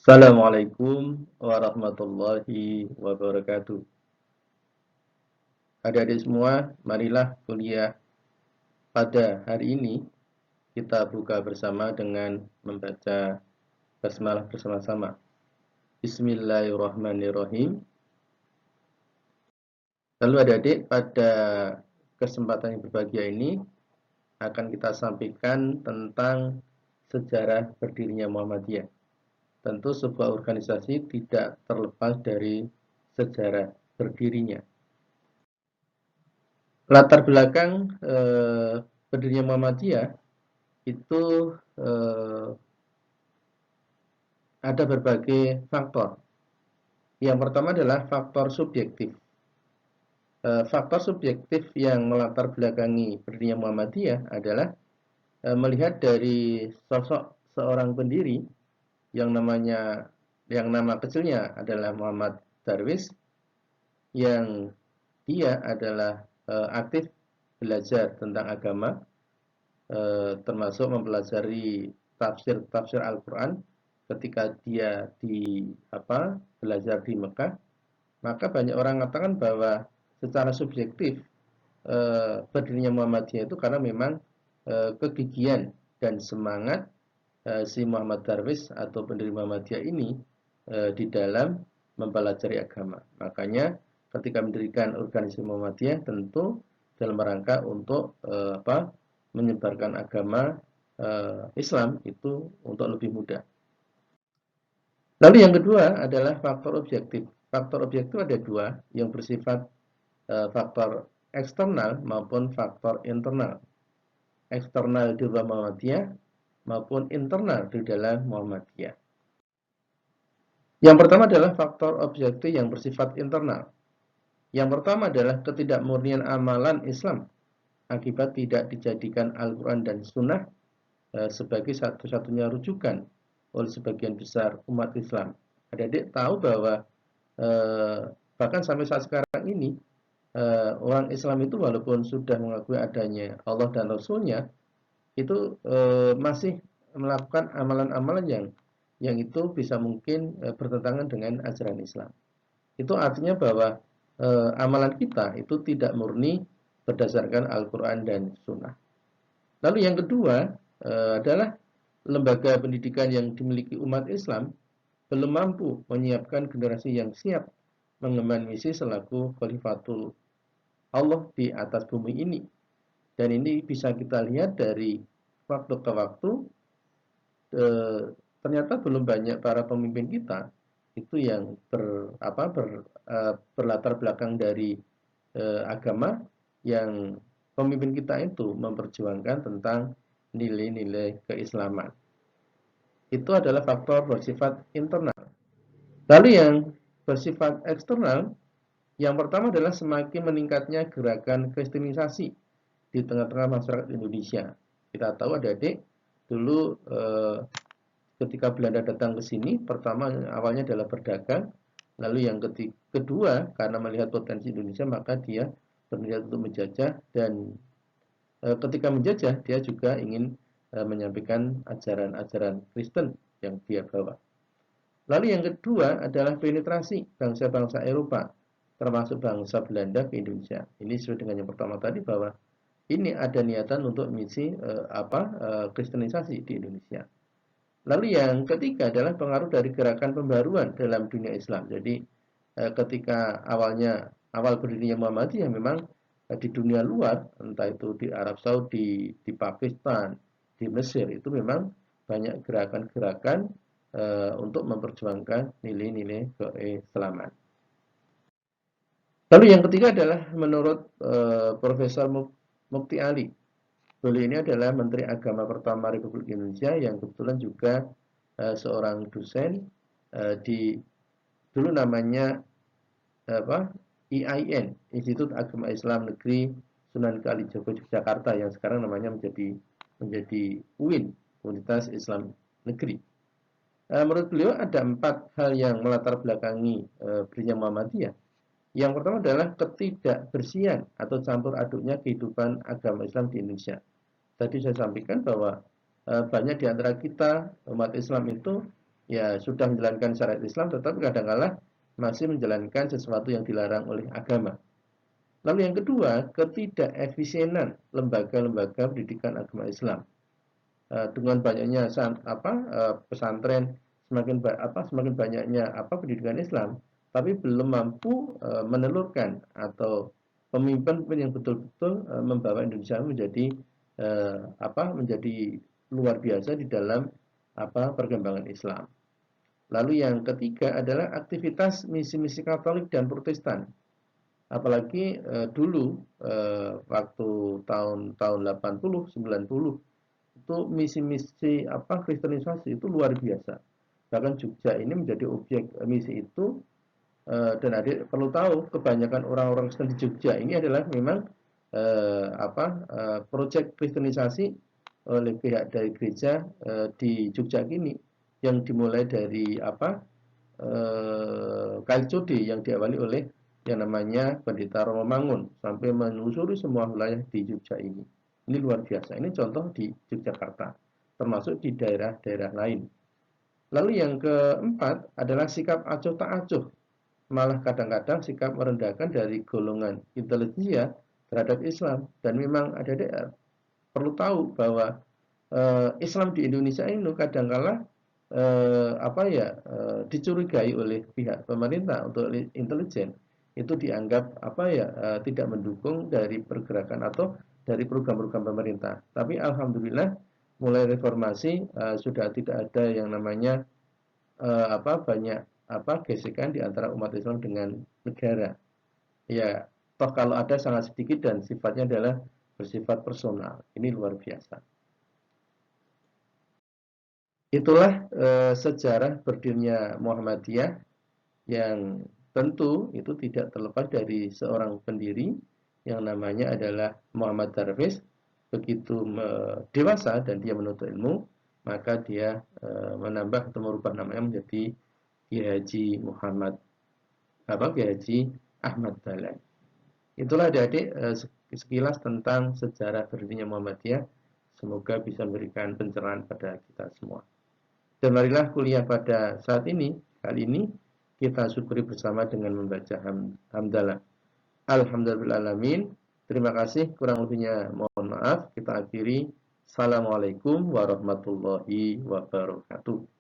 Assalamualaikum warahmatullahi wabarakatuh. Adik-adik semua, marilah kuliah pada hari ini kita buka bersama dengan membaca basmalah bersama-sama. Bismillahirrahmanirrahim. Lalu adik-adik, pada kesempatan yang berbahagia ini akan kita sampaikan tentang sejarah berdirinya Muhammadiyah. Tentu sebuah organisasi tidak terlepas dari sejarah berdirinya. Latar belakang berdirinya Muhammadiyah itu ada berbagai faktor. Yang pertama adalah faktor subjektif. Faktor subjektif yang melatar belakangi berdirinya Muhammadiyah adalah melihat dari sosok seorang pendiri yang nama kecilnya adalah Muhammad Darwis, yang dia adalah aktif belajar tentang agama, termasuk mempelajari tafsir Al-Quran. Ketika dia belajar di Mekah, maka banyak orang mengatakan bahwa secara subjektif berdirinya Muhammadiyah itu karena memang kegigihan dan semangat si Muhammad Darwis atau pendiri Muhammadiyah ini di dalam mempelajari agama. Makanya ketika mendirikan organisasi Muhammadiyah tentu dalam rangka untuk menyebarkan agama Islam itu untuk lebih mudah. Lalu yang kedua adalah faktor objektif. Faktor objektif ada dua, yang bersifat faktor eksternal maupun faktor internal. Eksternal di luar Muhammadiyah maupun internal di dalam Muhammadiyah. Yang pertama adalah faktor objektif yang bersifat internal. Yang pertama adalah ketidakmurnian amalan Islam akibat tidak dijadikan Al-Quran dan Sunnah sebagai satu-satunya rujukan oleh sebagian besar umat Islam. Adik-adik tahu bahwa bahkan sampai saat sekarang ini orang Islam itu walaupun sudah mengakui adanya Allah dan Rasulnya, itu masih melakukan amalan-amalan yang itu bisa mungkin bertentangan dengan ajaran Islam. Itu artinya bahwa amalan kita itu tidak murni berdasarkan Al-Quran dan Sunnah. Lalu yang kedua adalah lembaga pendidikan yang dimiliki umat Islam belum mampu menyiapkan generasi yang siap mengemban misi selaku khalifatul Allah di atas bumi ini. Dan ini bisa kita lihat dari waktu ke waktu, ternyata belum banyak para pemimpin kita itu yang berlatar belakang dari agama, yang pemimpin kita itu memperjuangkan tentang nilai-nilai keislaman. Itu adalah faktor bersifat internal. Lalu yang bersifat eksternal, yang pertama adalah semakin meningkatnya gerakan kristenisasi di tengah-tengah masyarakat Indonesia. Kita tahu adik-adik, dulu ketika Belanda datang ke sini, pertama awalnya adalah berdagang, lalu yang kedua karena melihat potensi Indonesia maka dia berniat untuk menjajah, dan ketika menjajah dia juga ingin menyampaikan ajaran-ajaran Kristen yang dia bawa. Lalu yang kedua adalah penetrasi bangsa-bangsa Eropa, termasuk bangsa Belanda ke Indonesia. Ini sesuai dengan yang pertama tadi, bahwa ini ada niatan untuk misi kristenisasi di Indonesia. Lalu yang ketiga adalah pengaruh dari gerakan pembaruan dalam dunia Islam. Jadi ketika awal berdirinya Muhammadiyah memang di dunia luar, entah itu di Arab Saudi, di Pakistan, di Mesir, itu memang banyak gerakan-gerakan untuk memperjuangkan nilai-nilai keislaman. Lalu yang ketiga adalah menurut Profesor Mukti Ali. Beliau ini adalah Menteri Agama pertama Republik Indonesia yang kebetulan juga seorang dosen di dulu namanya IAIN, Institut Agama Islam Negeri Sunan Kalijaga Yogyakarta, yang sekarang namanya menjadi UIN, Universitas Islam Negeri. Menurut beliau ada 4 hal yang melatar belakangi berdirinya Muhammadiyah. Yang pertama adalah ketidakbersihan atau campur aduknya kehidupan agama Islam di Indonesia. Tadi saya sampaikan bahwa banyak di antara kita umat Islam itu ya sudah menjalankan syariat Islam, tetapi kadang-kala masih menjalankan sesuatu yang dilarang oleh agama. Lalu yang kedua, ketidakefisienan lembaga-lembaga pendidikan agama Islam. Dengan banyaknya pesantren, semakin banyaknya pendidikan Islam, tapi belum mampu menelurkan atau pemimpin-pemimpin yang betul-betul membawa Indonesia menjadi luar biasa di dalam perkembangan Islam. Lalu yang ketiga adalah aktivitas misi-misi Katolik dan Protestan. Apalagi dulu waktu tahun-tahun 80, 90 itu misi-misi kristenisasi itu luar biasa. Bahkan Jogja ini menjadi objek misi itu, dan adik perlu tahu kebanyakan orang-orang Kristen di Jogja ini adalah memang proyek kristenisasi oleh pihak dari gereja di Jogja ini, yang dimulai dari KLCD yang diawali oleh yang namanya Pendeta Romo Mangun sampai menelusuri semua wilayah di Jogja ini. Ini luar biasa. Ini contoh di Yogyakarta, termasuk di daerah-daerah lain. Lalu yang keempat adalah sikap acuh tak acuh, malah kadang-kadang sikap merendahkan dari golongan intelijensia terhadap Islam. Dan memang ada perlu tahu bahwa Islam di Indonesia ini kadang-kala dicurigai oleh pihak pemerintah untuk intelijen itu dianggap tidak mendukung dari pergerakan atau dari program-program pemerintah. Tapi alhamdulillah mulai reformasi sudah tidak ada yang namanya banyak gesekan di antara umat Islam dengan negara. Ya, toh kalau ada sangat sedikit dan sifatnya adalah bersifat personal. Ini luar biasa. Itulah sejarah berdirinya Muhammadiyah yang tentu itu tidak terlepas dari seorang pendiri yang namanya adalah Muhammad Darwis. Begitu dewasa dan dia menuntut ilmu, maka dia menambah atau merubah namanya menjadi Kiai Haji Kiai Haji Ahmad Dahlan. Itulah adik-adik sekilas tentang sejarah berdirinya Muhammadiyah. Semoga bisa memberikan pencerahan pada kita semua. Dan marilah kuliah pada saat ini, kali ini, kita syukuri bersama dengan membaca hamdalah. Alhamdulillahirrahmanirrahim. Terima kasih, kurang lebihnya mohon maaf. Kita akhiri. Assalamualaikum warahmatullahi wabarakatuh.